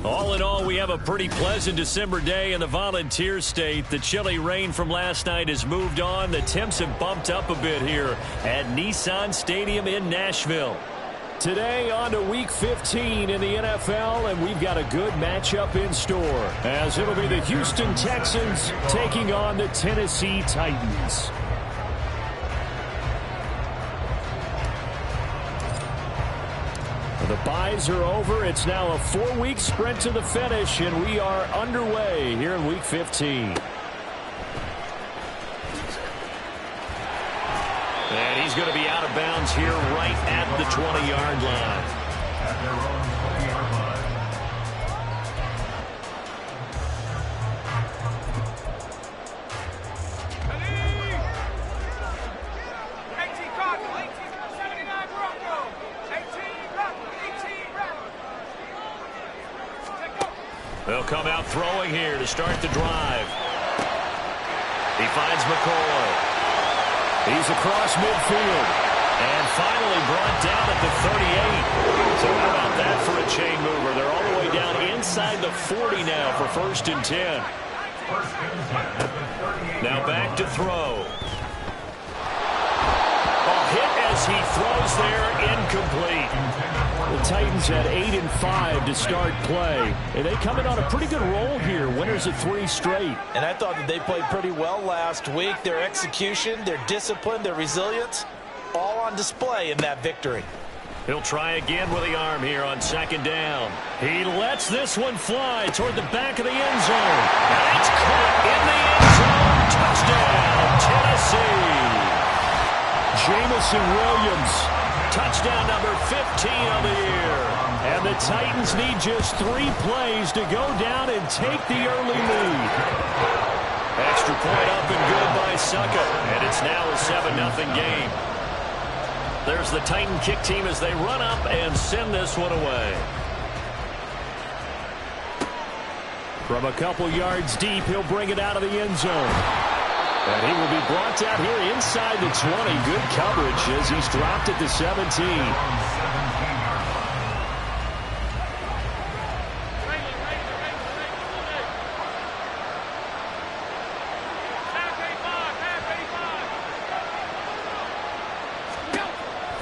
All in all, we have a pretty pleasant December day in the Volunteer State. The chilly rain from last night has moved on. The temps have bumped up a bit here at Nissan Stadium in Nashville. Today on to Week 15 in the NFL, and we've got a good matchup in store, as it'll be the Houston Texans taking on the Tennessee Titans. The byes are over. It's now a 4-week sprint to the finish, and we are underway here in Week 15. And he's going to be out of bounds here right at the 20-yard line. They'll come out throwing here to start the drive. He finds McCoy. He's across midfield. And finally brought down at the 38. So how about that for a chain mover? They're all the way down inside the 40 now for 1st and 10. Now back to throw. A hit as he throws there, incomplete. The Titans had 8 and 5 to start play. And they come in on a pretty good roll here. Winners of 3 straight. And I thought that they played pretty well last week. Their execution, their discipline, their resilience, all on display in that victory. He'll try again with the arm here on 2nd down. He lets this one fly toward the back of the end zone. And it's caught in the end zone. Touchdown, Tennessee. Jamison Williams. Touchdown number 15 of the year. And the Titans need just 3 plays to go down and take the early lead. Extra point up and good by Succa. And it's now a 7-0 game. There's the Titan kick team as they run up and send this one away. From a couple yards deep, he'll bring it out of the end zone. And he will be brought down here inside the 20. Good coverage as he's dropped at the 17.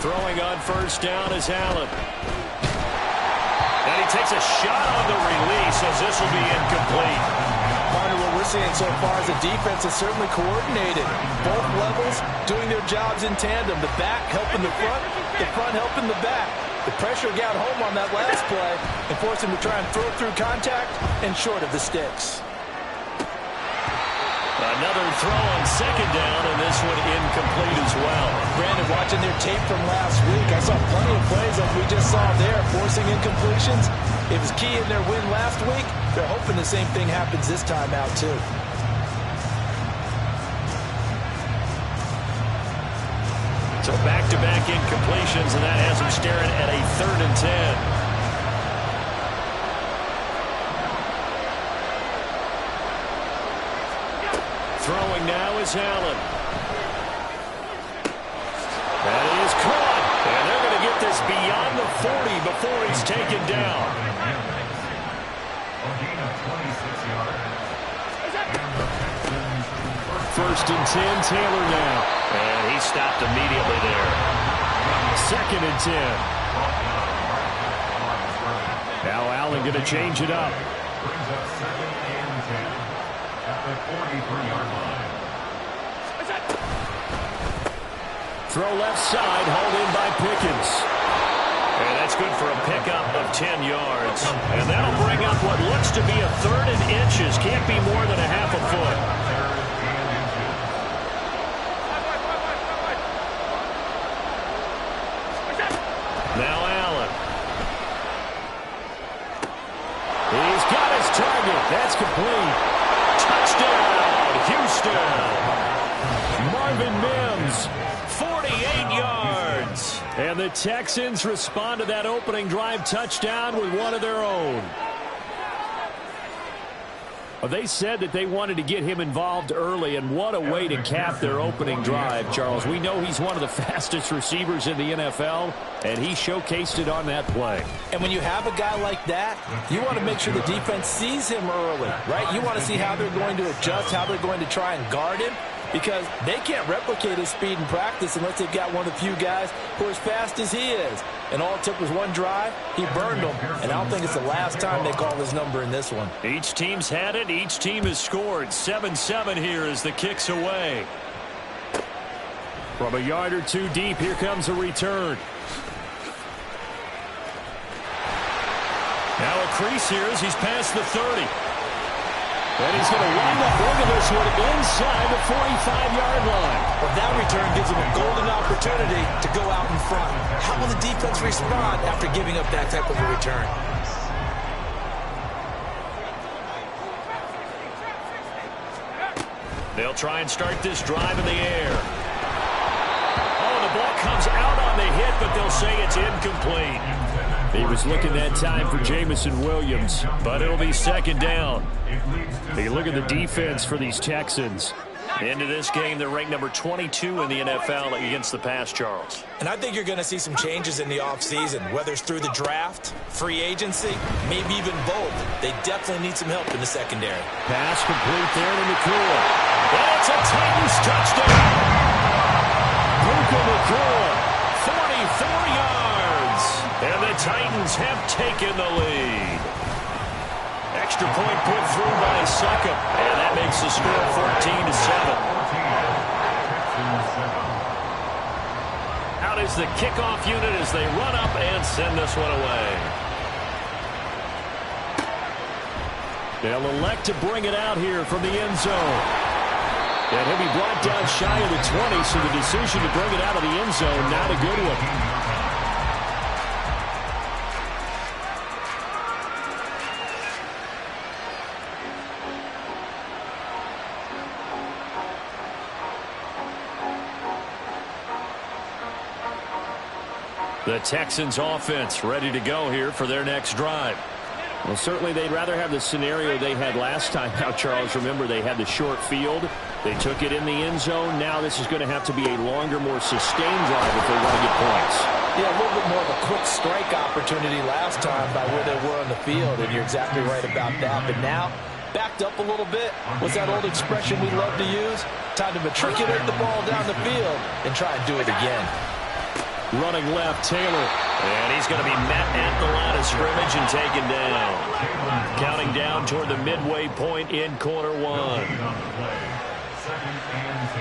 Throwing on 1st down is Allen. And he takes a shot on the release as this will be incomplete. What we're seeing so far is the defense is certainly coordinated. Both levels doing their jobs in tandem. The back helping the front helping the back. The pressure got home on that last play and forced him to try and throw through contact and short of the sticks. Another throw on 2nd down, and this one incomplete as well. Brandon, watching their tape from last week, I saw plenty of plays like we just saw there, forcing incompletions. It was key in their win last week. They're hoping the same thing happens this time out, too. So back-to-back incompletions, and that has them staring at a 3rd and 10. Throwing now is Allen. That is caught. And they're going to get this beyond the 40 before he's taken down. First and 10, Taylor now. And he stopped immediately there. 2nd and 10. Now Allen going to change it up. Brings up 2nd and 10 at the 43-yard line. Throw left side, hauled in by Pickens. And that's good for a pickup of 10 yards. And that'll bring up what looks to be a 3rd and inches. Can't be more than a half a foot. Now Allen. He's got his target. That's complete. Touchdown, Houston. Marvin Mims, 48 yards. And the Texans respond to that opening drive touchdown with one of their own. Well, they said that they wanted to get him involved early, and what a way to cap their opening drive, Charles. We know he's one of the fastest receivers in the NFL, and he showcased it on that play. And when you have a guy like that, you want to make sure the defense sees him early, right? You want to see how they're going to adjust, how they're going to try and guard him, because they can't replicate his speed in practice unless they've got one of the few guys who are as fast as he is. And all it took was one drive. He burned them, and I don't think it's the last time they call his number in this one. Each team's had it. Each team has scored. 7-7 here as the kick's away. From a yard or two deep, here comes a return. Now a crease here as he's past the 30. And he's going to wind up bringing this one inside the 45-yard line. Well, that return gives him a golden opportunity to go out in front. How will the defense respond after giving up that type of a return? They'll try and start this drive in the air. Oh, the ball comes out on the hit, but they'll say it's incomplete. He was looking that time for Jameson Williams, but it'll be second down. Hey, look at the defense for these Texans. Into this game, they're ranked number 22 in the NFL against the pass, Charles. And I think you're going to see some changes in the offseason, whether it's through the draft, free agency, maybe even both. They definitely need some help in the secondary. Pass complete there to McCool. That's a Titans touchdown. Puka Nacua, 44 yards. And the Titans have taken the lead. Extra point put through by Succop, and that makes the score 14-7. Out is the kickoff unit as they run up and send this one away. They'll elect to bring it out here from the end zone. And he'll be brought down shy of the 20, so the decision to bring it out of the end zone, not a good one. The Texans offense ready to go here for their next drive. Well, certainly they'd rather have the scenario they had last time out, Charles. Remember, they had the short field. They took it in the end zone. Now this is going to have to be a longer, more sustained drive if they want to get points. Yeah, a little bit more of a quick strike opportunity last time by where they were on the field, and you're exactly right about that. But now, backed up a little bit. What's that old expression we love to use? Time to matriculate the ball down the field and try and do it again. Running left, Taylor. And he's going to be met at the line of scrimmage and taken down. Counting down toward the midway point in corner one. Second and 10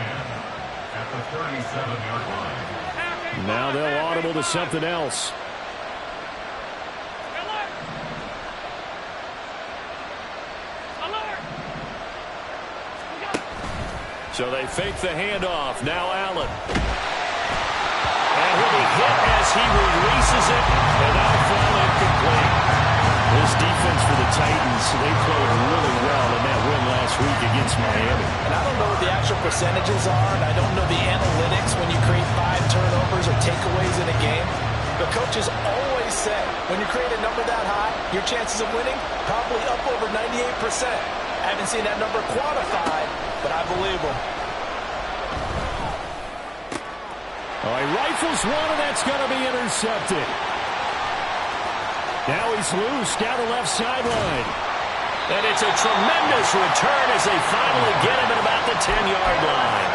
at the 37-yard line. Now they'll audible to something else. So they fake the handoff. Now Allen. And he'll be hit as he releases it, and that'll fall incomplete. This defense for the Titans, they played really well in that win last week against Miami. And I don't know what the actual percentages are, and I don't know the analytics when you create 5 turnovers or takeaways in a game. But coaches always say, when you create a number that high, your chances of winning probably up over 98%. I haven't seen that number quantified, but I believe them. Oh, he rifles one, and that's going to be intercepted. Now he's loose down the left sideline. And it's a tremendous return as they finally get him at about the 10-yard line.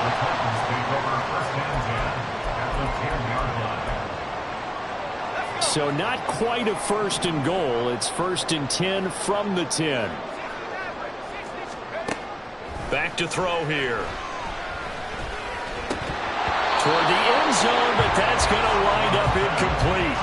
The Titans take over first and 10 at the 10-yard line. So not quite a first and goal. It's first and 10 from the 10. Back to throw here. Toward the end zone, but that's going to wind up incomplete.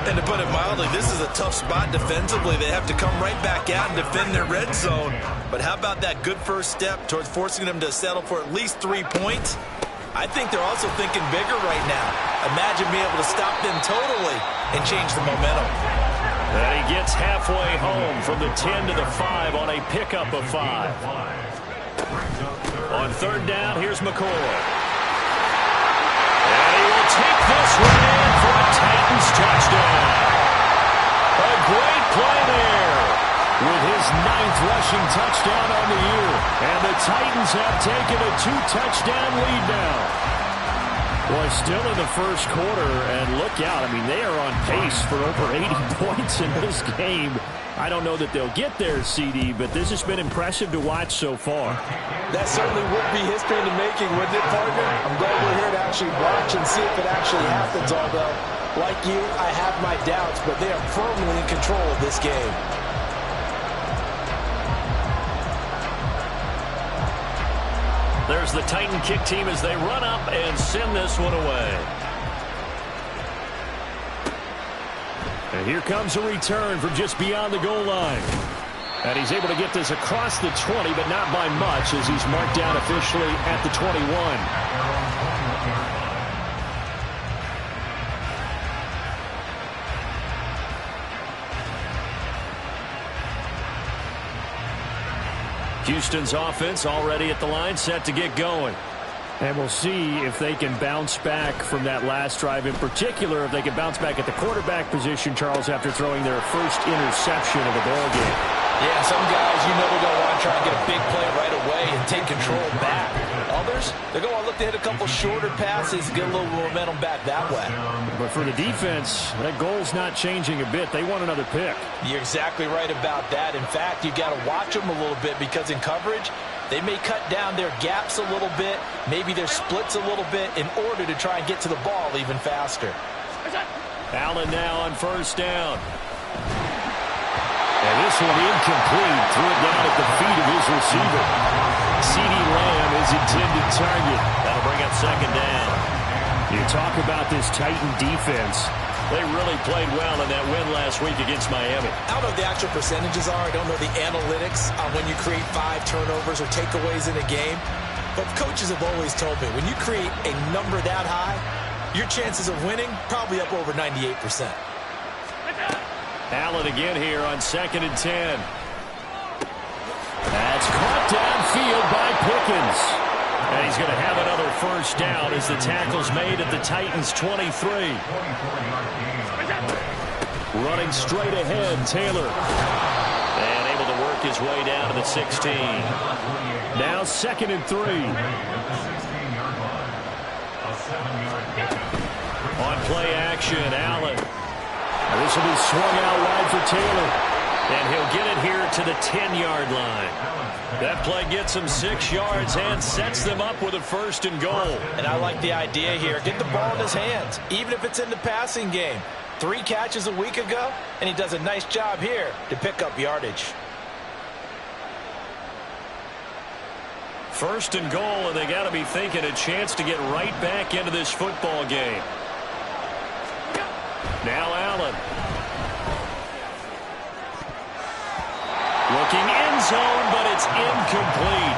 And to put it mildly, this is a tough spot defensively. They have to come right back out and defend their red zone. But how about that good first step towards forcing them to settle for at least 3 points? I think they're also thinking bigger right now. Imagine being able to stop them totally and change the momentum. And he gets halfway home from the 10 to the 5 on a pickup of 5. On third down, here's McCoy. And he will take this one in for a Titans touchdown. A great play there. with his 9th rushing touchdown on the year. And the Titans have taken a 2-touchdown lead now. Boy, still in the first quarter, and look out. I mean, they are on pace for over 80 points in this game. I don't know that they'll get there, CD, but this has been impressive to watch so far. That certainly would be history in the making, wouldn't it, partner? I'm glad we're here to actually watch and see if it actually happens, although, like you, I have my doubts, but they are firmly in control of this game. There's the Titan kick team as they run up and send this one away. And here comes a return from just beyond the goal line. And he's able to get this across the 20, but not by much, as he's marked down officially at the 21. Houston's offense already at the line, set to get going. And we'll see if they can bounce back from that last drive. In particular, if they can bounce back at the quarterback position, Charles, after throwing their first interception of the ball game. Yeah, some guys, you know, they're going to want to try and get a big play right away and take control back. Others, they're going to look to hit a couple shorter passes, get a little momentum back that way. But for the defense, that goal's not changing a bit. They want another pick. You're exactly right about that. In fact, you got to watch them a little bit, because in coverage, they may cut down their gaps a little bit, maybe their splits a little bit, in order to try and get to the ball even faster. Allen now on first down. And this one incomplete. Threw it down at the feet of his receiver. CeeDee Lamb is intended target. That'll bring up second down. You talk about this Titan defense. They really played well in that win last week against Miami. I don't know what the actual percentages are. I don't know the analytics on when you create 5 turnovers or takeaways in a game. But coaches have always told me, when you create a number that high, your chances of winning probably up over 98%. Allen again here on 2nd and 10. That's caught downfield by Pickens. And he's going to have another first down as the tackle's made at the Titans' 23. Running straight ahead, Taylor. And able to work his way down to the 16. Now 2nd and 3. On play action, Allen. This will be swung out wide for Taylor. And he'll get it here to the 10-yard line. That play gets him 6 yards and sets them up with a 1st and goal. And I like the idea here. Get the ball in his hands, even if it's in the passing game. 3 catches a week ago, and he does a nice job here to pick up yardage. 1st and goal, and they got to be thinking a chance to get right back into this football game. Now Allen. Looking end zone, but it's incomplete.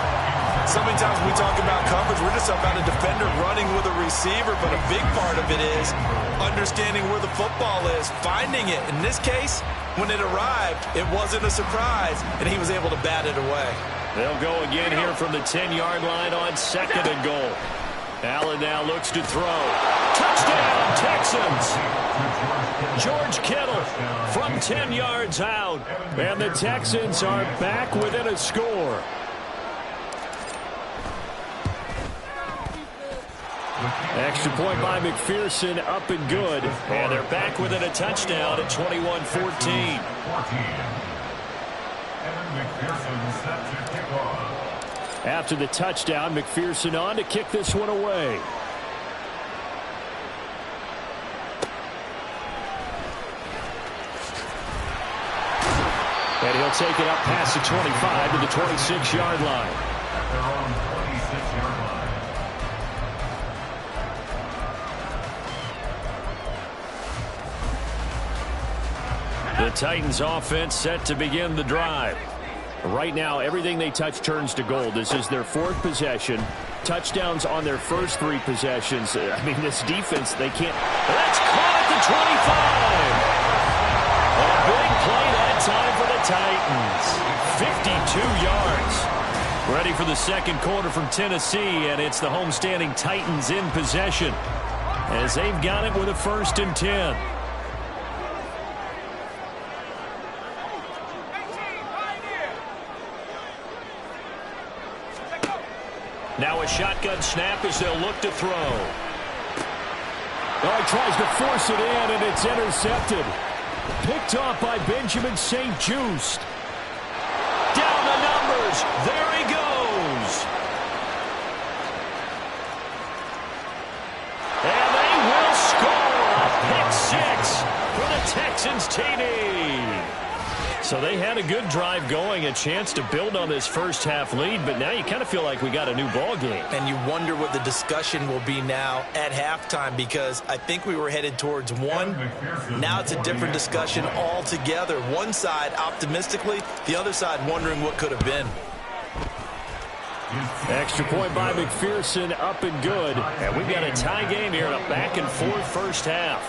So many times when we talk about coverage, we're just about a defender running with a receiver, but a big part of it is understanding where the football is, finding it. In this case, when it arrived, it wasn't a surprise, and he was able to bat it away. They'll go again here from the 10-yard line on 2nd and goal. Allen now looks to throw. Touchdown, Texans! George Kittle from 10 yards out. And the Texans are back within a score. Extra point by McPherson, up and good. And they're back within a touchdown at 21-14. After the touchdown, McPherson on to kick this one away. And he'll take it up past the 25 to the 26-yard line. The Titans offense set to begin the drive. Right now, everything they touch turns to gold. This is their 4th possession. Touchdowns on their first 3 possessions. I mean, this defense, they can't. That's caught at the 25. A big play that time for the Titans. 52 yards. Ready for the second quarter from Tennessee, and it's the homestanding Titans in possession as they've got it with a 1st and 10. Now a shotgun snap as they'll look to throw. Oh, he tries to force it in, and it's intercepted. Picked off by Benjamin St-Juste. Down the numbers. There he goes. And they will score a pick six for the Texans TD. So they had a good drive going, a chance to build on this first half lead, but now you kind of feel like we got a new ball game. And you wonder what the discussion will be now at halftime, because I think we were headed towards one. Now it's a different discussion altogether. One side optimistically, the other side wondering what could have been. Extra point by McPherson, up and good. And we've got a tie game here in a back-and-forth first half.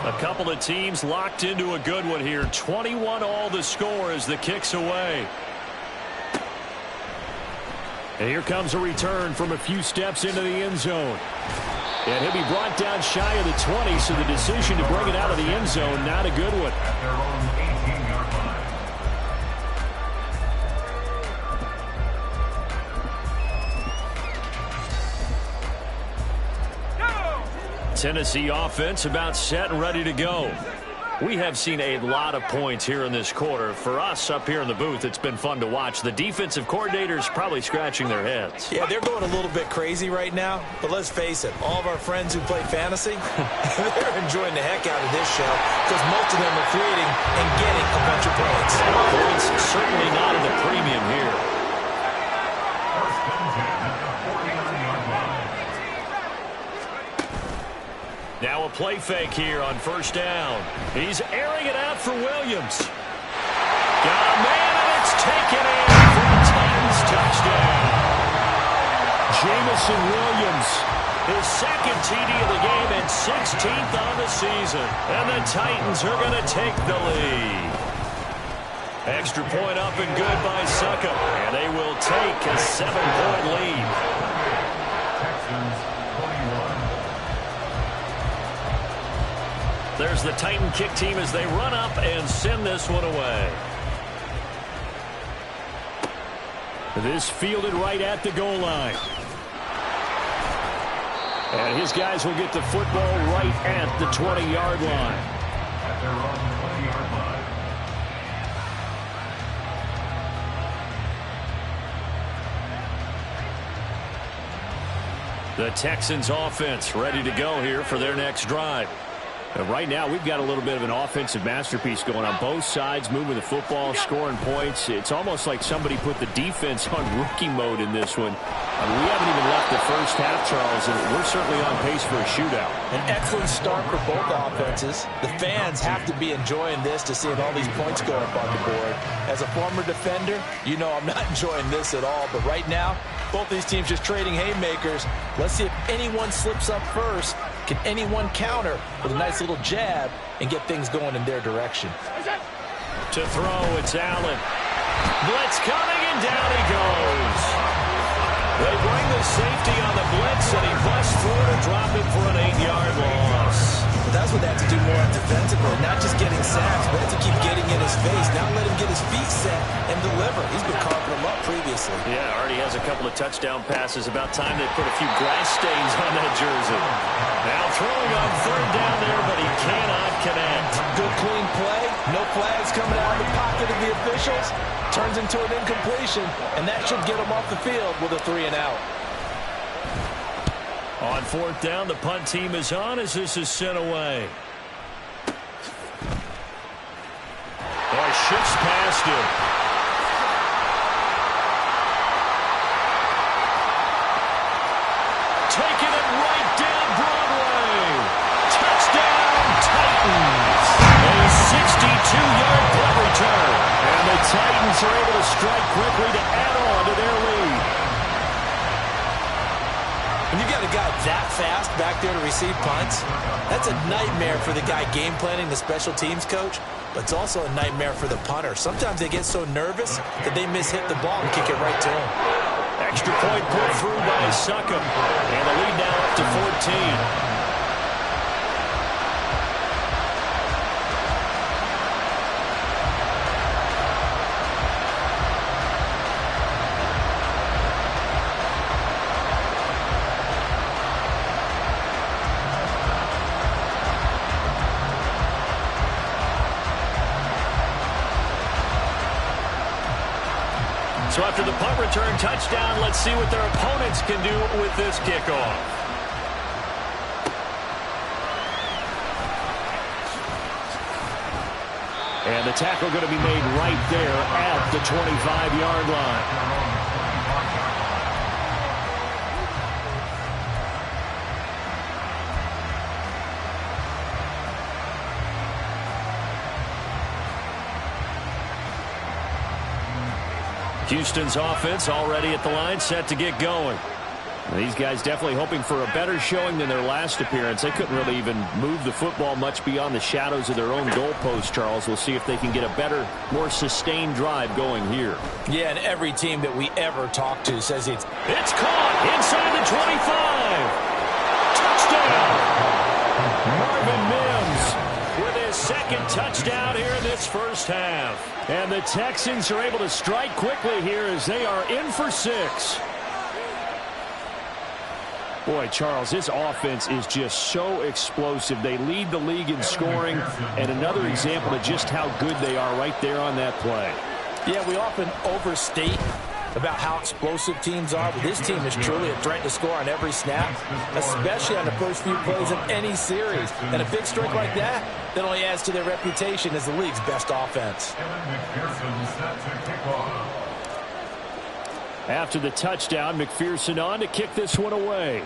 A couple of teams locked into a good one here. 21 all the score as the kick's away. And here comes a return from a few steps into the end zone. And he'll be brought down shy of the 20, so the decision to bring it out of the end zone, not a good one. At their own 18-yard line. Tennessee offense about set and ready to go. We have seen a lot of points here in this quarter. For us up here in the booth, it's been fun to watch. The defensive coordinators probably scratching their heads. Yeah, they're going a little bit crazy right now, but let's face it, all of our friends who play fantasy, they're enjoying the heck out of this show because most of them are creating and getting a bunch of points. Points certainly not in the premium here. First and 10 at the 49-yard line. Now a play fake here on first down. He's airing it out for Williams. Got a man, and it's taken in for a Titans touchdown. Jameson Williams. His second TD of the game and 16th on the season. And the Titans are going to take the lead. Extra point up and good by Succop. And they will take a 7-point lead. Texans 21. There's the Titan kick team as they run up and send this one away. This fielded right at the goal line. And his guys will get the football right at the 20-yard line. At their own 20-yard line. The Texans offense ready to go here for their next drive. Right now, we've got a little bit of an offensive masterpiece going on both sides, moving the football, scoring points. It's almost like somebody put the defense on rookie mode in this one. We haven't even left the first half, Charles, and we're certainly on pace for a shootout. An excellent start for both offenses. The fans have to be enjoying this to seeing all these points go up on the board. As a former defender, you know I'm not enjoying this at all. But right now, both these teams just trading haymakers. Let's see if anyone slips up first. Can anyone counter with a nice little jab and get things going in their direction? To throw, it's Allen. Blitz coming, and down he goes. They bring the safety on the blitz, and he busts through to drop it for an 8-yard loss. But that's what they have to do more on defensively, not just getting sacks, but have to keep getting in his face. Now let him get his feet set and deliver. He's been carving them up previously. Yeah, already has a couple of touchdown passes. About time they put a few grass stains on that jersey. Now throwing on third down there, but he cannot connect. Good clean play. No flags coming out of the pocket of the officials. Turns into an incompletion, and that should get him off the field with a 3-and-out. On fourth down, the punt team is on as this is sent away. Boy, shifts past him. Taking it right down Broadway. Touchdown, Titans. A 62-yard punt return. And the Titans are able to strike quickly to add on to their lead. When you got a guy that fast back there to receive punts, that's a nightmare for the guy game planning, the special teams coach, but it's also a nightmare for the punter. Sometimes they get so nervous that they mishit the ball and kick it right to him. Extra point put through by Succop. And the lead now up to 14. So after the punt return touchdown, let's see what their opponents can do with this kickoff. And the tackle going to be made right there at the 25-yard line. Houston's offense already at the line, set to get going. These guys definitely hoping for a better showing than their last appearance. They couldn't really even move the football much beyond the shadows of their own goalpost, Charles. We'll see if they can get a better, more sustained drive going here. Yeah, and every team that we ever talk to says it's caught inside the 25. Touchdown! Marvin Mims with his second touchdown here in this first half. And the Texans are able to strike quickly here as they are in for 6. Boy, Charles, this offense is just so explosive. They lead the league in scoring, and another example of just how good they are right there on that play. Yeah, we often overstate about how explosive teams are, but this team is truly a threat to score on every snap, especially on the first few plays of any series. And a big strike like that only adds to their reputation as the league's best offense. After the touchdown, McPherson on to kick this one away.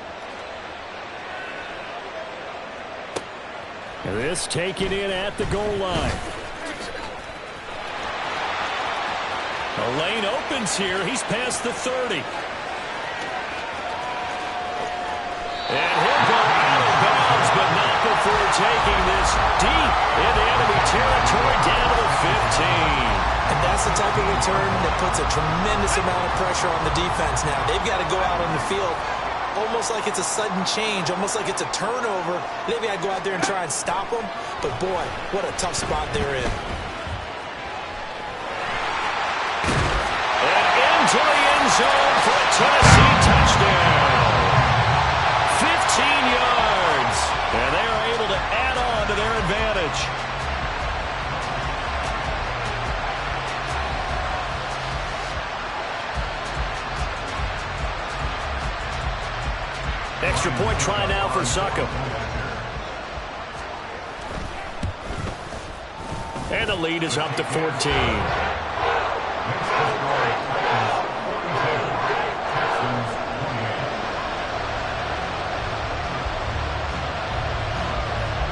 And this taken in at the goal line. The lane opens here. He's past the 30. And he'll go out of bounds, but not before taking this deep into enemy territory down to the 15. And that's the type of return that puts a tremendous amount of pressure on the defense now. They've got to go out on the field almost like it's a sudden change, almost like it's a turnover. They've got to go out there and try and stop them. But, boy, what a tough spot they're in. And into the end zone for a Tennessee touchdown. 15 yards. And they are able to add on to their advantage. Extra point try now for Succop. And the lead is up to 14.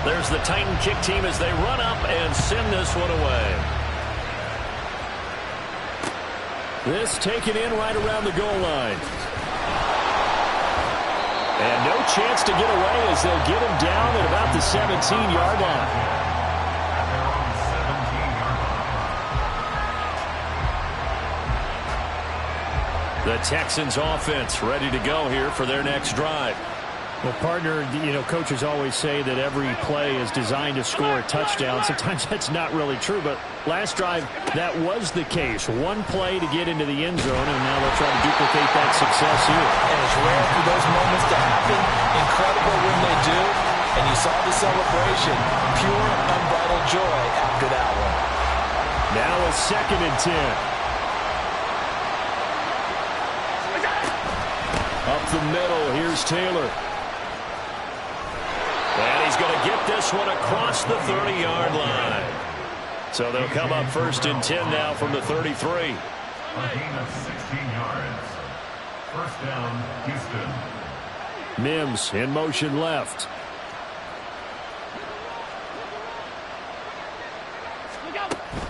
There's the Titan kick team as they run up and send this one away. This taken in right around the goal line. And no chance to get away as they'll get him down at about the 17-yard line. The Texans offense ready to go here for their next drive. Well, partner, coaches always say that every play is designed to score a touchdown. Sometimes that's not really true, but last drive, that was the case. One play to get into the end zone, and now they'll try to duplicate that success here. And it's rare for those moments to happen. Incredible when they do. And you saw the celebration. Pure, unbridled joy after that one. Now a 2nd and 10. Up the middle, here's Taylor. And he's going to get this one across the 30-yard line. So they'll come up 1st and 10 now from the 33. A gain of 16 yards. First down, Houston. Mims in motion left.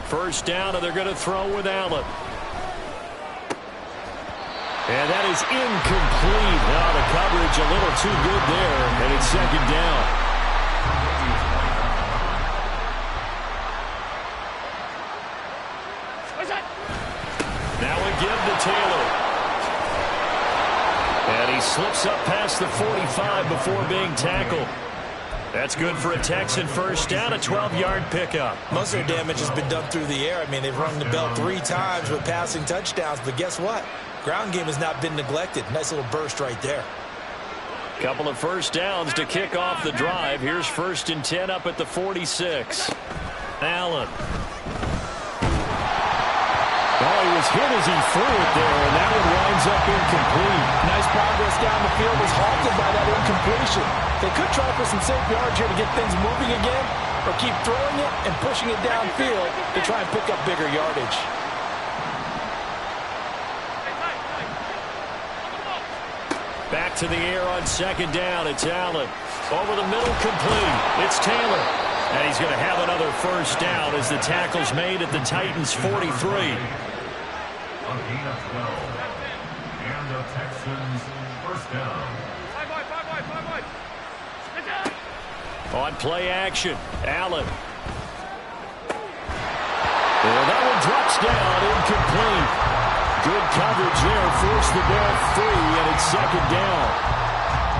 First down, and they're going to throw with Allen. And that is incomplete. Now the coverage a little too good there, and it's 2nd down. Now we give to Taylor. And he slips up past the 45 before being tackled. That's good for a Texan first down, a 12-yard pickup. Most of their damage has been done through the air. I mean, they've rung the bell 3 times with passing touchdowns, but guess what? Ground game has not been neglected. Nice little burst right there. Couple of first downs to kick off the drive. Here's 1st and 10 up at the 46. Allen. Oh, he was hit as he threw it there, and that one winds up incomplete. Nice progress down the field was halted by that incompletion. They could try for some safe yards here to get things moving again, or keep throwing it and pushing it downfield to try and pick up bigger yardage. Back to the air on second down. It's Allen. Over the middle, complete. It's Taylor. And he's going to have another first down as the tackle's made at the Titans' 43. A gain of 12. And the Texans first down. On play action, Allen. Well, that one drops down, incomplete. Good coverage there, forced the ball free, and it's second down.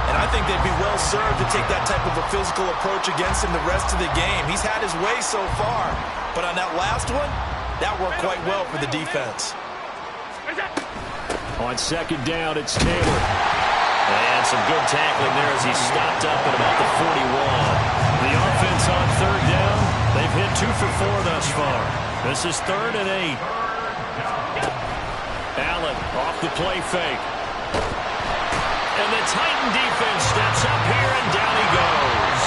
And I think they'd be well served to take that type of a physical approach against him the rest of the game. He's had his way so far, but on that last one, that worked quite well for the defense. On second down, it's Taylor. And some good tackling there as he stopped up at about the 41. The offense on third down, they've hit 2 for 4 thus far. This is 3rd and 8. Allen off the play fake. And the Titan defense steps up here, and down he goes.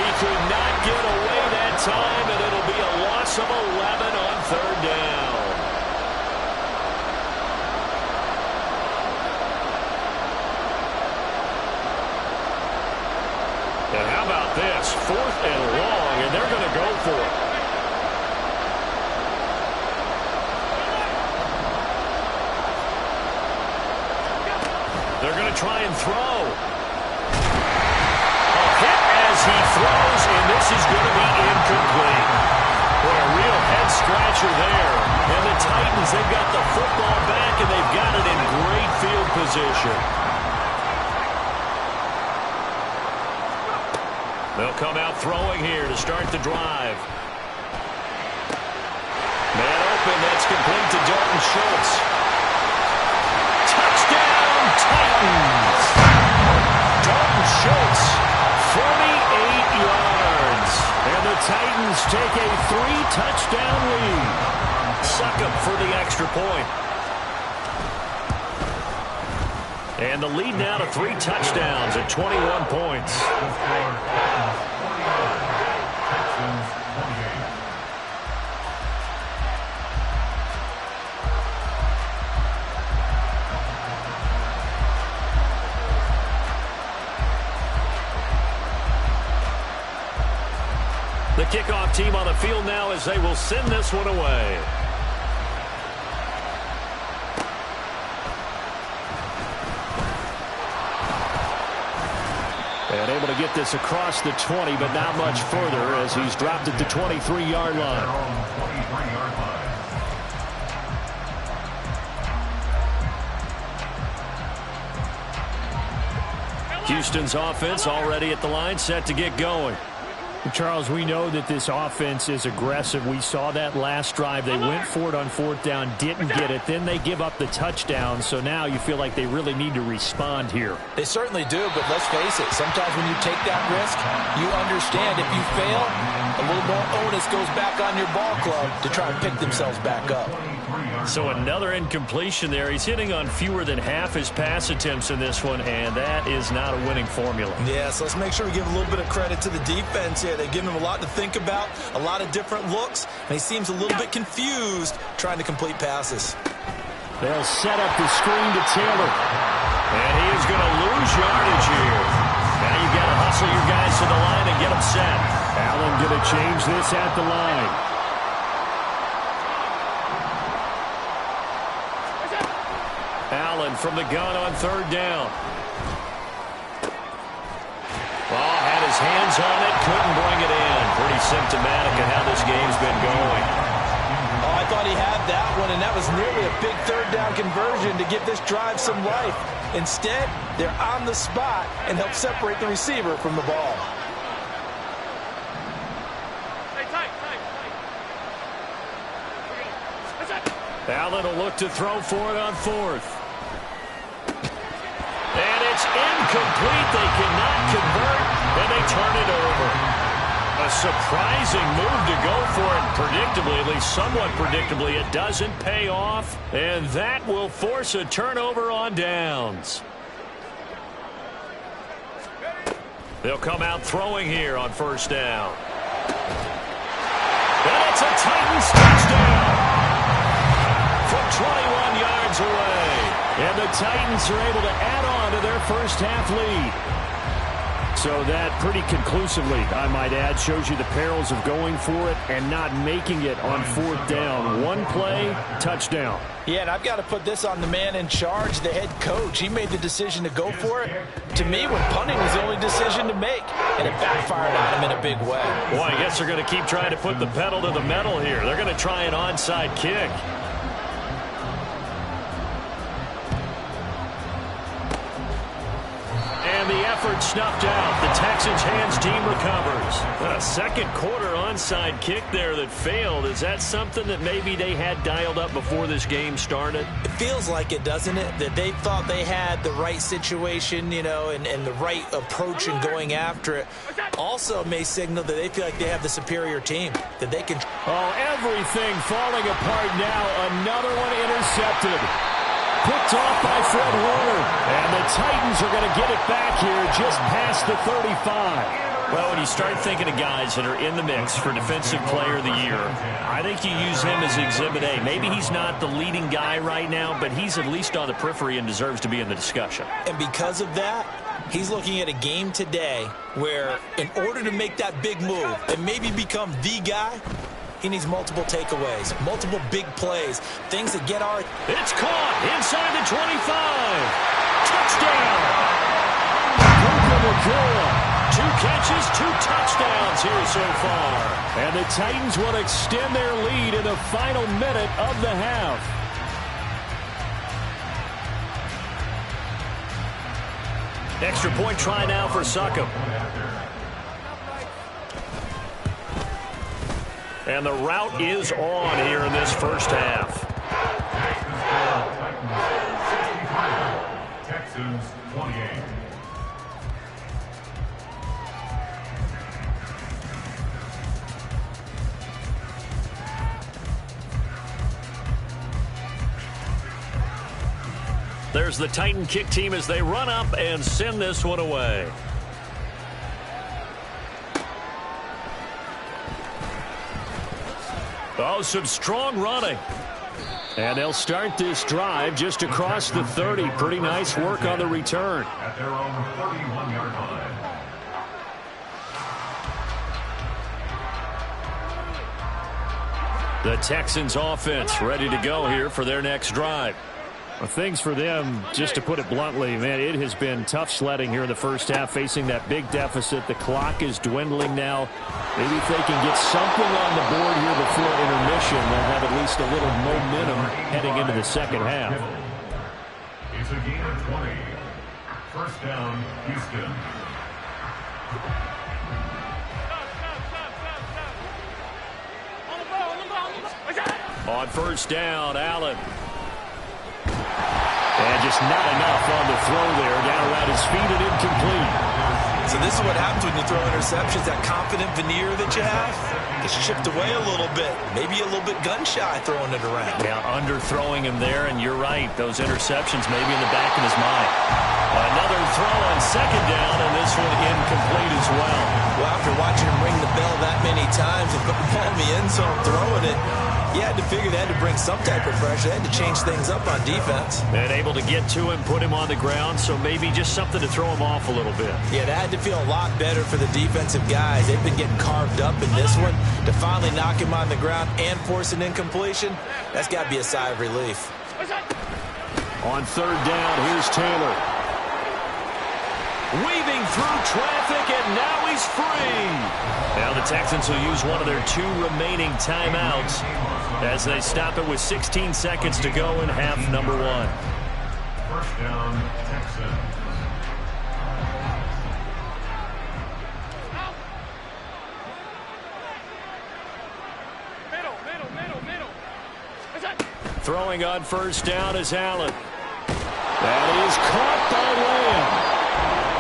He could not get away that time, and it'll be a loss of 11 on third down. And how about this? 4th and long, and they're going to go for it. They're going to try and throw. A hit as he throws, and this is going to be incomplete. What a real head-scratcher there. And the Titans, they've got the football back, and they've got it in great field position. They'll come out throwing here to start the drive. Man open, that's complete to Dalton Schultz. Touchdown, Titans! Dalton Schultz, 48 yards. And the Titans take a 3-touchdown lead. Suck up for the extra point. And the lead now to 3 touchdowns at 21 points. The kickoff team on the field now as they will send this one away. And able to get this across the 20, but not much further as he's dropped at the 23-yard line. Houston's offense already at the line, set to get going. Charles, we know that this offense is aggressive. We saw that last drive. They went for it on 4th down, didn't get it. Then they give up the touchdown. So now you feel like they really need to respond here. They certainly do, but let's face it. Sometimes when you take that risk, you understand if you fail, a little more onus goes back on your ball club to try and pick themselves back up. So another incompletion there. He's hitting on fewer than half his pass attempts in this one, and that is not a winning formula. Yeah, so let's make sure we give a little bit of credit to the defense here. They've given him a lot to think about, a lot of different looks, and he seems a little bit confused trying to complete passes. They'll set up the screen to Taylor. And he is going to lose yardage here. Now you've got to hustle your guys to the line and get them set. Allen going to change this at the line. Allen from the gun on 3rd down. Oh, had his hands on it, couldn't bring it in. Pretty symptomatic of how this game's been going. Oh, I thought he had that one, and that was nearly a big 3rd down conversion to give this drive some life. Instead, they're on the spot and help separate the receiver from the ball. Allen will look to throw for it on 4th. And it's incomplete. They cannot convert, and they turn it over. A A surprising move to go for it. Predictably, at least somewhat predictably, it doesn't pay off. And that will force a turnover on downs. They'll come out throwing here on first down. And it's a Titans touchdown from 21 yards away. And the Titans are able to add on to their first half lead. So that pretty conclusively, I might add, shows you the perils of going for it and not making it on fourth down. One play, touchdown. Yeah, and I've got to put this on the man in charge, the head coach. He made the decision to go for it. To me, when punting was the only decision to make, and it backfired on him in a big way. Boy, I guess they're going to keep trying to put the pedal to the metal here. They're going to try an onside kick. And the effort snuffed out. The Texans' hands team recovers. A second quarter onside kick there that failed. Is that something that maybe they had dialed up before this game started? It feels like it, doesn't it? That they thought they had the right situation, you know, and the right approach in going after it. Also may signal that they feel like they have the superior team, that they can... Oh, everything falling apart now. Another one intercepted. Picked off by Fred Warner. And the Titans are going to get it back here just past the 35. Well, when you start thinking of guys that are in the mix for Defensive Player of the Year, I think you use him as Exhibit A. Maybe he's not the leading guy right now, but he's at least on the periphery and deserves to be in the discussion. And because of that, he's looking at a game today where in order to make that big move and maybe become the guy, he needs multiple takeaways, multiple big plays, things that get our... It's caught inside the 25. Touchdown. Two catches, 2 touchdowns here so far. And the Titans will extend their lead in the final minute of the half. Extra point try now for Succop. And the route is on here in this first half. Texans 28. There's the Titan kick team as they run up and send this one away. Oh, some strong running. And they'll start this drive just across the 30. Pretty nice work on the return. At their own 31-yard line. The Texans offense ready to go here for their next drive. Well, things for them, just to put it bluntly, man, it has been tough sledding here in the first half, facing that big deficit. The clock is dwindling now. Maybe if they can get something on the board here before intermission, they'll have at least a little momentum heading into the second half. It's a gain of 20. First down, Houston. On first down, Allen. And just not enough on the throw there. Down around his feet and incomplete. So this is what happens when you throw interceptions. That confident veneer that you have gets chipped away a little bit. Maybe a little bit gun-shy throwing it around. Yeah, underthrowing him there, and you're right. Those interceptions may be in the back of his mind. Another throw on second down, and this one incomplete as well. Well, after watching him ring the bell that many times and put the ball in the end zone throwing it, you had to figure they had to bring some type of pressure. They had to change things up on defense. And able to get to him, put him on the ground, so maybe just something to throw him off a little bit. Yeah, that had to feel a lot better for the defensive guys. They've been getting carved up in this one. To finally knock him on the ground and force an incompletion, that's got to be a sigh of relief. On third down, here's Taylor. Weaving through traffic, and now he's free. Now the Texans will use one of their 2 remaining timeouts as they stop it with 16 seconds to go in half number 1. First down, Texans. Throwing on first down is Allen. That is caught by Lamb.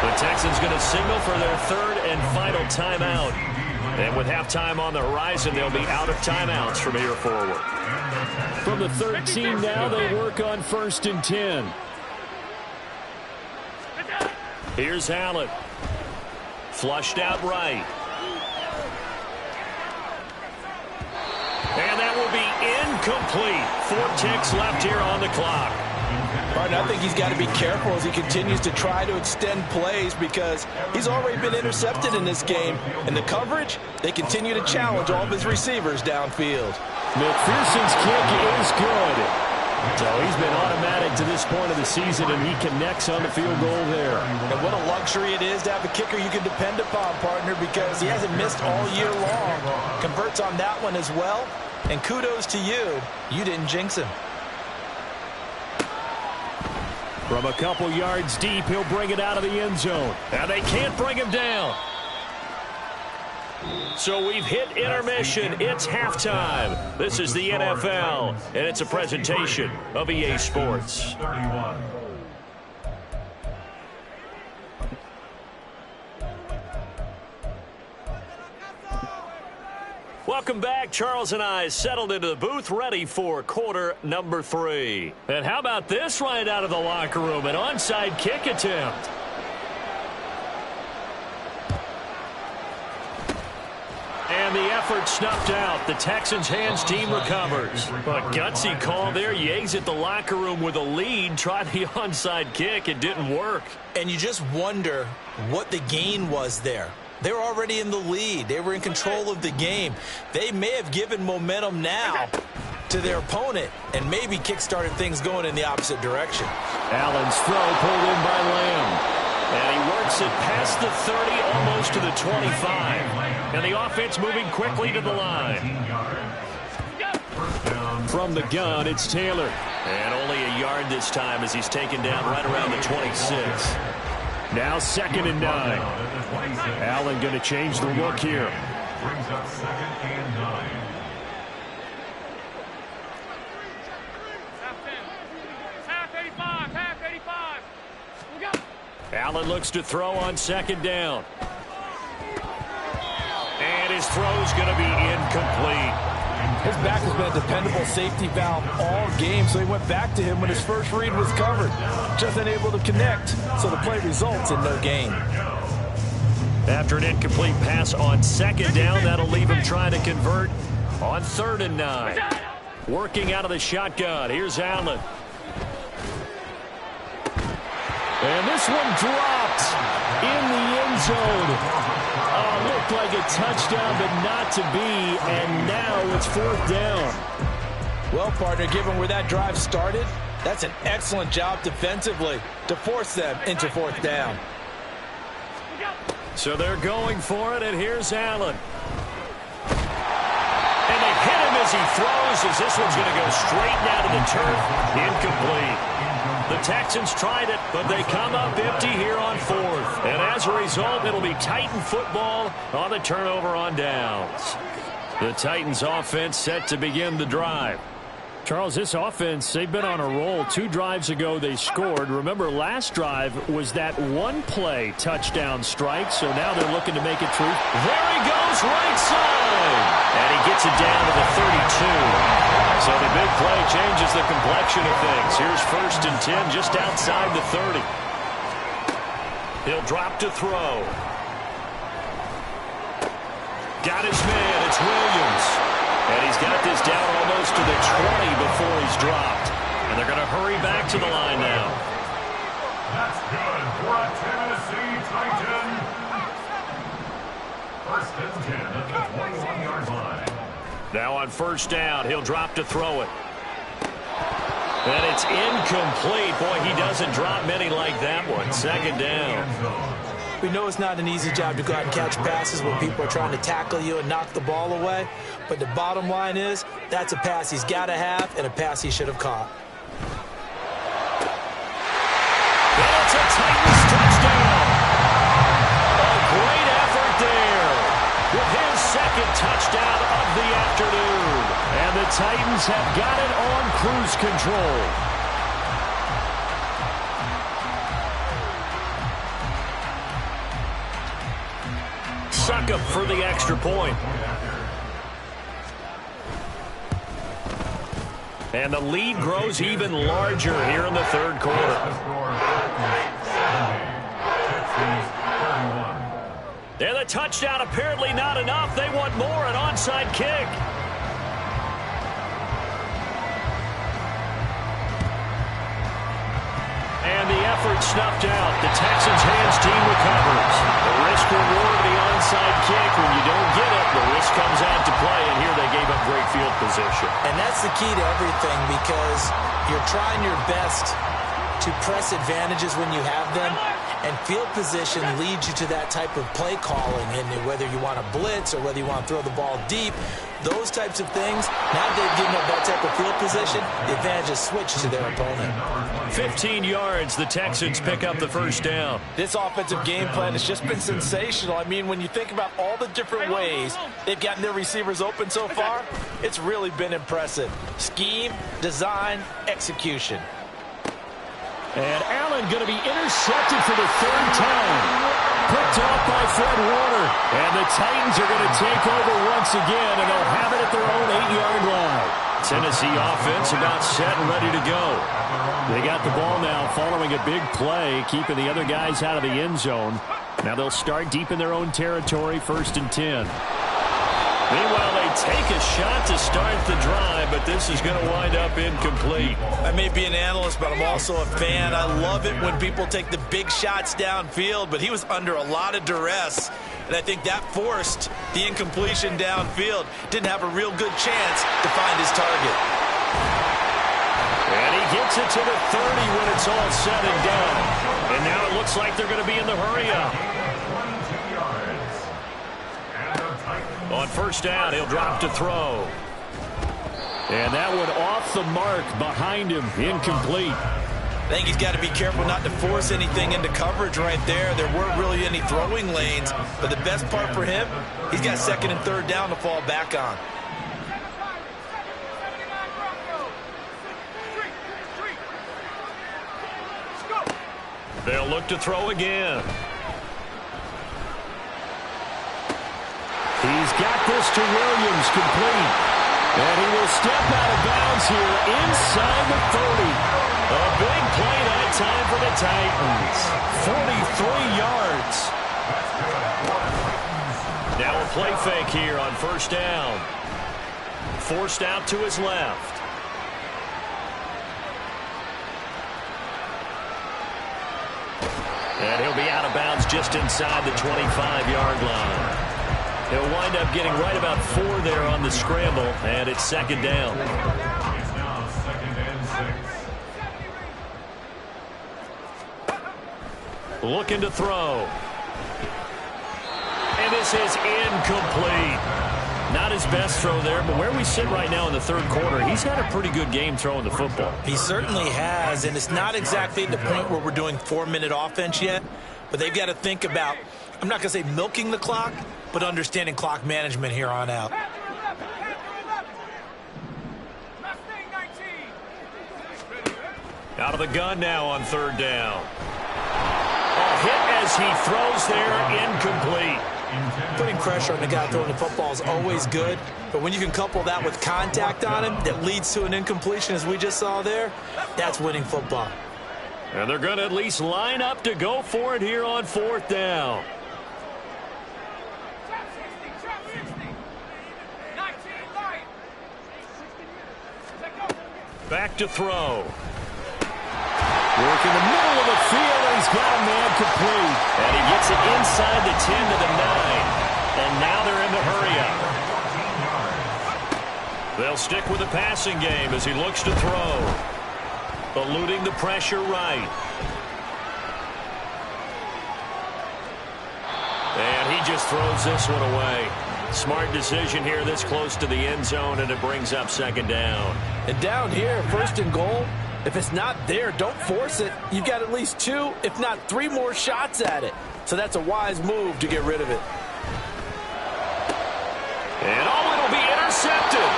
The Texans going to signal for their 3rd and final timeout And with halftime on the horizon, they'll be out of timeouts from here forward. From the 13 now, they work on 1st and 10. Here's Allen. Flushed out right. And that will be incomplete. 4 ticks left here on the clock. Martin, I think he's got to be careful as he continues to try to extend plays because he's already been intercepted in this game. And the coverage, they continue to challenge all of his receivers downfield. McPherson's kick is good. So he's been automatic to this point of the season, and he connects on the field goal there. And what a luxury it is to have a kicker you can depend upon, partner, because he hasn't missed all year long. Converts on that one as well. And kudos to you. You didn't jinx him. From a couple yards deep, he'll bring it out of the end zone. And they can't bring him down. So we've hit intermission. It's halftime. This is the NFL, and it's a presentation of EA Sports. 31. Welcome back. Charles and I settled into the booth, ready for quarter number 3. And how about this right out of the locker room? An onside kick attempt. And the effort snuffed out. The Texans' hands team recovers. A gutsy call there. You exit the locker room with a lead. Tried the onside kick. It didn't work. And you just wonder what the gain was there. They were already in the lead. They were in control of the game. They may have given momentum now to their opponent and maybe kick-started things going in the opposite direction. Allen's throw pulled in by Lamb. And he works it past the 30, almost to the 25. And the offense moving quickly to the line. From the gun, it's Taylor. And only a yard this time as he's taken down right around the 26. Now 2nd and 9. Allen going to change the look here. Brings up 2nd and 9. Allen looks to throw on 2nd down. And his throw's going to be incomplete. His back has been a dependable safety valve all game, so he went back to him when his first read was covered. Just unable to connect, so the play results in no gain. After an incomplete pass on 2nd down, that'll leave him trying to convert on 3rd and 9. Working out of the shotgun. Here's Allen. And this one dropped in the end zone. Looked like a touchdown, but not to be, and now it's 4th down. Well, partner, given where that drive started, that's an excellent job defensively to force them into 4th down. So they're going for it, and here's Allen. And they hit him as he throws, as this one's going to go straight down to the turf. Incomplete. The Texans tried it, but they come up empty here on 4th. And as a result, it'll be Titan football on the turnover on downs. The Titans offense set to begin the drive. Charles, this offense, they've been on a roll. 2 drives ago, they scored. Remember, last drive was that one-play touchdown strike, so now they're looking to make it true. There he goes, right side. And he gets it down to the 32. So the big play changes the complexion of things. Here's 1st and 10 just outside the 30. He'll drop to throw. Got his man. It's Williams. And he's got this down almost to the 20 before he's dropped. And they're going to hurry back to the line now. That's good for a Tennessee Titan. 1st and 10 at the 21-yard line. Now on 1st down, he'll drop to throw it. And it's incomplete. Boy, he doesn't drop many like that one. 2nd down. We know it's not an easy job to go out and catch passes when people are trying to tackle you and knock the ball away. But the bottom line is, that's a pass he's got to have and a pass he should have caught. That's a Titans touchdown. A great effort there with his 2nd touchdown of the afternoon. And the Titans have got it on cruise control. Beckham for the extra point. And the lead grows even larger here in the third quarter. And the touchdown apparently not enough. They want more, an onside kick. And the effort snuffed out. The Texans' hands team recovers. The risk reward of the onside kick. When you don't get it, the risk comes out to play, and here they gave up great field position. And that's the key to everything, because you're trying your best to press advantages when you have them, and field position leads you to that type of play calling, and whether you want to blitz or whether you want to throw the ball deep, those types of things, now that they've given up that type of field position, the advantage is switched to their opponent. 15 yards, the Texans pick up the first down. This offensive game plan has just been sensational. I mean, when you think about all the different ways they've gotten their receivers open so far, it's really been impressive. Scheme, design, execution. And Allen going to be intercepted for the third time. Picked off by Fred Warner. And the Titans are going to take over once again, and they'll have it at their own 8-yard line. Tennessee offense about set and ready to go. They got the ball now following a big play, keeping the other guys out of the end zone. Now they'll start deep in their own territory, 1st and 10. Meanwhile, they take a shot to start the drive, but this is going to wind up incomplete. I may be an analyst, but I'm also a fan. I love it when people take the big shots downfield, but he was under a lot of duress, and I think that forced the incompletion downfield. Didn't have a real good chance to find his target. And he gets it to the 30 when it's all said and done. And now it looks like they're going to be in the hurry-up. On first down, he'll drop to throw. And that one off the mark behind him, incomplete. I think he's got to be careful not to force anything into coverage right there. There weren't really any throwing lanes, but the best part for him, he's got 2nd and 3rd down to fall back on. They'll look to throw again. He's got this to Williams, complete. And he will step out of bounds here inside the 30. A big play that time for the Titans. 43 yards. Now a play fake here on first down. Forced out to his left. And he'll be out of bounds just inside the 25-yard line. He'll wind up getting right about 4 there on the scramble, and it's 2nd down. It's now 2nd and 6. Looking to throw. And this is incomplete. Not his best throw there, but where we sit right now in the third quarter, he's had a pretty good game throwing the football. He certainly has, and it's not exactly at the point where we're doing 4-minute offense yet, but they've got to think about, I'm not going to say milking the clock, but understanding clock management here on out. Out of the gun now on 3rd down. A hit as he throws there, incomplete. Putting pressure on the guy throwing the football is always good, but when you can couple that with contact on him that leads to an incompletion, as we just saw there, that's winning football. And they're going to at least line up to go for it here on 4th down. Back to throw. Work in the middle of the field, and he's got a man complete. And he gets it inside the 10 to the 9. And now they're in the hurry-up. They'll stick with the passing game as he looks to throw. Eluding the pressure right. And he just throws this one away. Smart decision here this close to the end zone, and it brings up 2nd down. And down here, 1st and goal, if it's not there, don't force it. You've got at least 2, if not 3 more shots at it. So that's a wise move to get rid of it. And it'll be intercepted.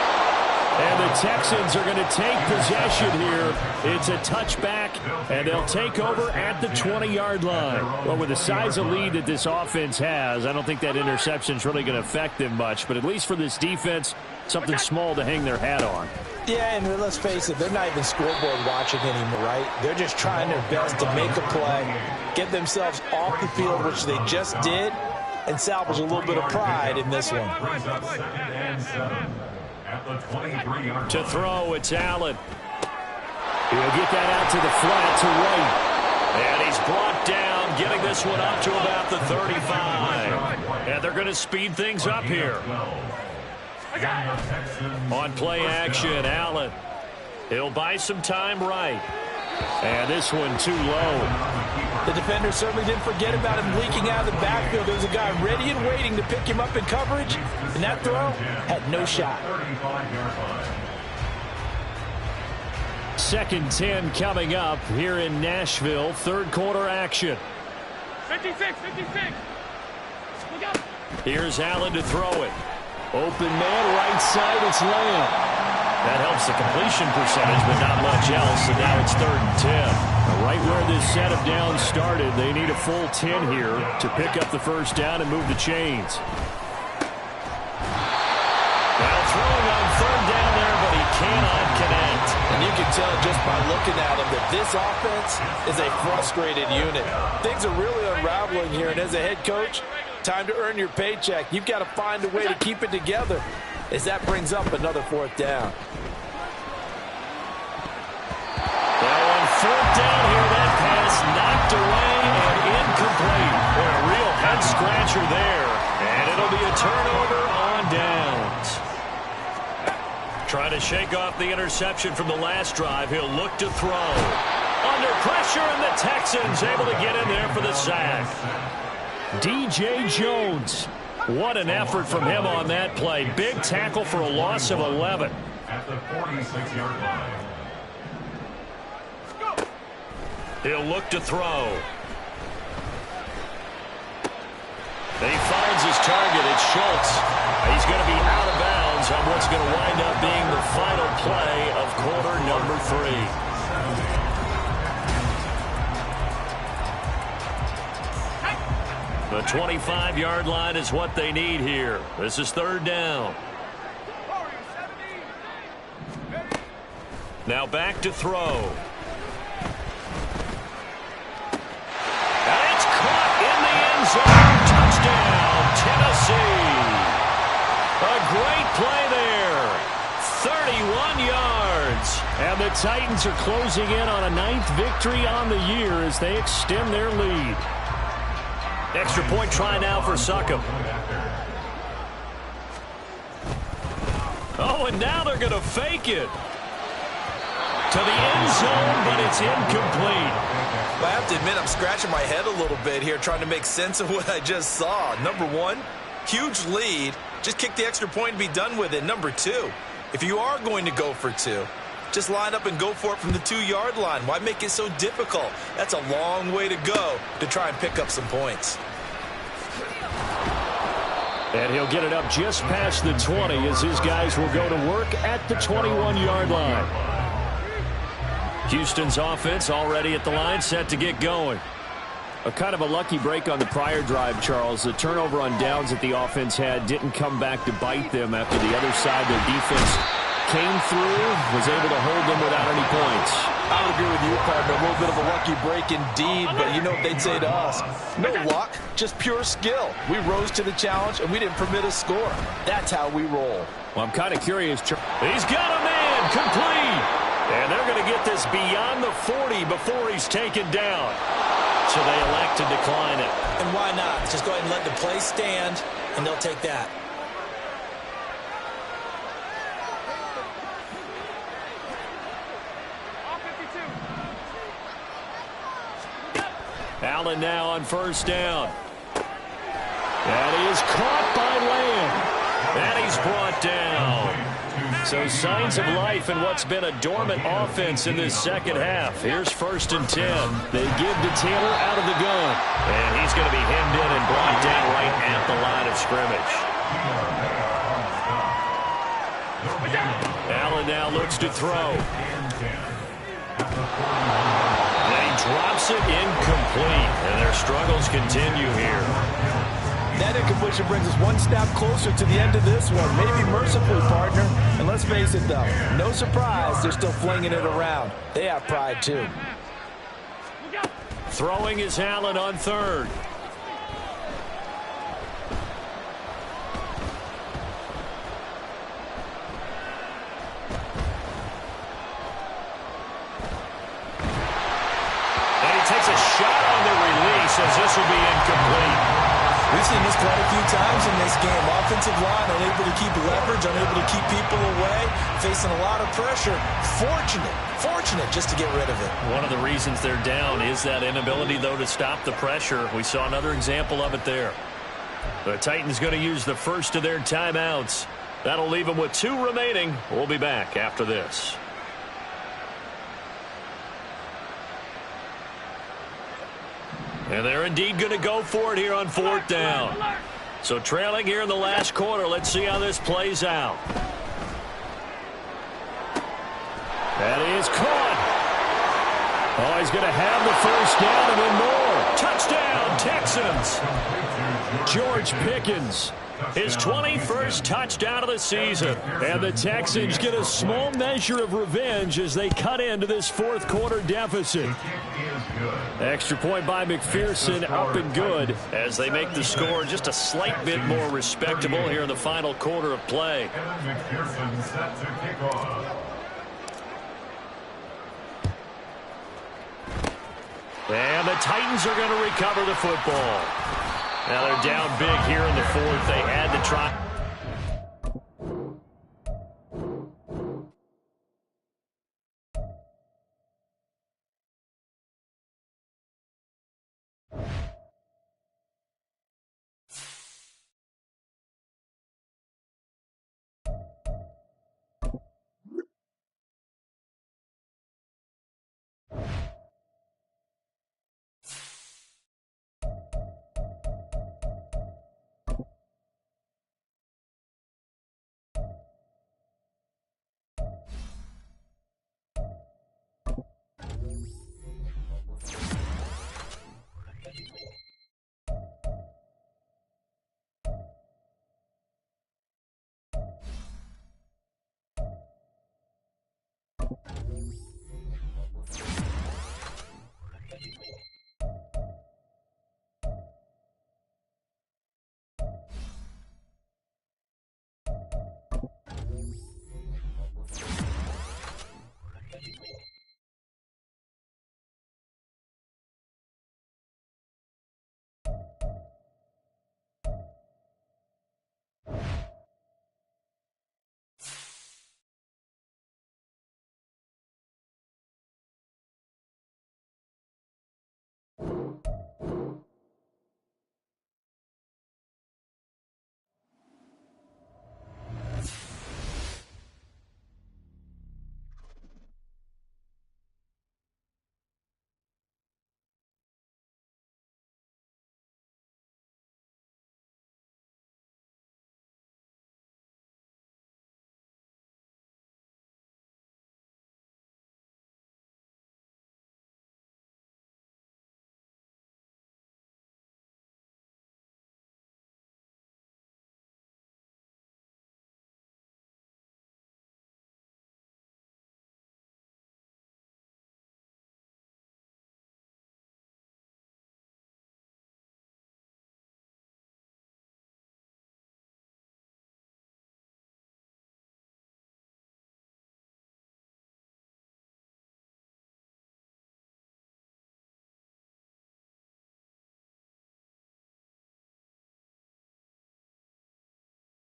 And the Texans are going to take possession here. It's a touchback, and they'll take over at the 20-yard line. Well, with the size of lead that this offense has, I don't think that interception's really going to affect them much. But at least for this defense, something small to hang their hat on. Yeah, and let's face it, they're not even scoreboard watching anymore, right? They're just trying their best to make a play, get themselves off the field, which they just did, and salvage a little bit of pride in this one. To throw, it's Allen. He'll get that out to the flat to White. And he's brought down, getting this one up to about the 35. And they're going to speed things up here. On play action, Allen. He'll buy some time right. And this one too low. The defender certainly didn't forget about him leaking out of the backfield. There was a guy ready and waiting to pick him up in coverage, and that throw had no shot. 2nd 10 coming up here in Nashville. Third quarter action. 56. Look out. Here's Allen to throw it. Open man, right side, it's Lamb. That helps the completion percentage, but not much else, and now it's 3rd and 10. Right where this set of downs started, they need a full 10 here to pick up the first down and move the chains. Now throwing on 3rd down there, but he cannot connect. And you can tell just by looking at him that this offense is a frustrated unit. Things are really unraveling here, and as a head coach, time to earn your paycheck. You've got to find a way to keep it together as that brings up another 4th down. Well, on 4th down here, that pass knocked away and incomplete. Boy, a real head-scratcher there. And it'll be a turnover on downs. Trying to shake off the interception from the last drive. He'll look to throw. Under pressure, and the Texans able to get in there for the sack. DJ Jones. What an effort from him on that play. Big tackle for a loss of 11. At the 46-yard line. He'll look to throw. He finds his target. It's Schultz. He's going to be out of bounds on what's going to wind up being the final play of quarter number 3. The 25-yard line is what they need here. This is 3rd down. Now back to throw. And it's caught in the end zone. Touchdown, Tennessee. A great play there. 31 yards. And the Titans are closing in on a 9th victory on the year as they extend their lead. Extra point try now for Succop. Oh, and now they're going to fake it. To the end zone, but it's incomplete. I have to admit, I'm scratching my head a little bit here trying to make sense of what I just saw. Number one, huge lead. Just kick the extra point and be done with it. Number two, if you are going to go for 2, just line up and go for it from the 2-yard line. Why make it so difficult? That's a long way to go to try and pick up some points. And he'll get it up just past the 20 as his guys will go to work at the 21-yard line. Houston's offense already at the line, set to get going. A kind of a lucky break on the prior drive, Charles. The turnover on downs that the offense had didn't come back to bite them after the other side. Their defense came through, was able to hold them without any points. I would agree with you, partner. A little bit of a lucky break indeed, but you know what they'd say to us? No luck, just pure skill. We rose to the challenge, and we didn't permit a score. That's how we roll. Well, I'm kind of curious. He's got a man, complete. And they're going to get this beyond the 40 before he's taken down. So they elect to decline it. And why not? Just go ahead and let the play stand, and they'll take that. Allen now on 1st down. And he is caught by Lamb. And he's brought down. So signs of life in what's been a dormant offense in this second half. Here's 1st and 10. They give to Taylor out of the gun. And he's going to be hemmed in and brought down right at the line of scrimmage. Allen now looks to throw. And he drops it incomplete. And their struggles continue here. That incompletion brings us one step closer to the end of this one. Maybe mercifully, partner. And let's face it, though, no surprise, they're still flinging it around. They have pride, too. Throwing is Allen on third. And he takes a shot on the release as this will be incomplete. We've seen this quite a few times in this game. Offensive line unable to keep leverage, unable to keep people away, facing a lot of pressure. Fortunate just to get rid of it. One of the reasons they're down is that inability, though, to stop the pressure. We saw another example of it there. The Titans going to use the first of their timeouts. That'll leave them with 2 remaining. We'll be back after this. And they're indeed going to go for it here on 4th down. So trailing here in the last quarter. Let's see how this plays out. That is caught. Oh, he's going to have the first down and then more. Touchdown, Texans. George Pickens. His 21st touchdown of the season. And the Texans get a small measure of revenge as they cut into this 4th quarter deficit. Extra point by McPherson, up and good as they make the score just a slight bit more respectable here in the final quarter of play. McPherson set to kick off. And the Titans are going to recover the football. Now they're down big here in the 4th. They had to try.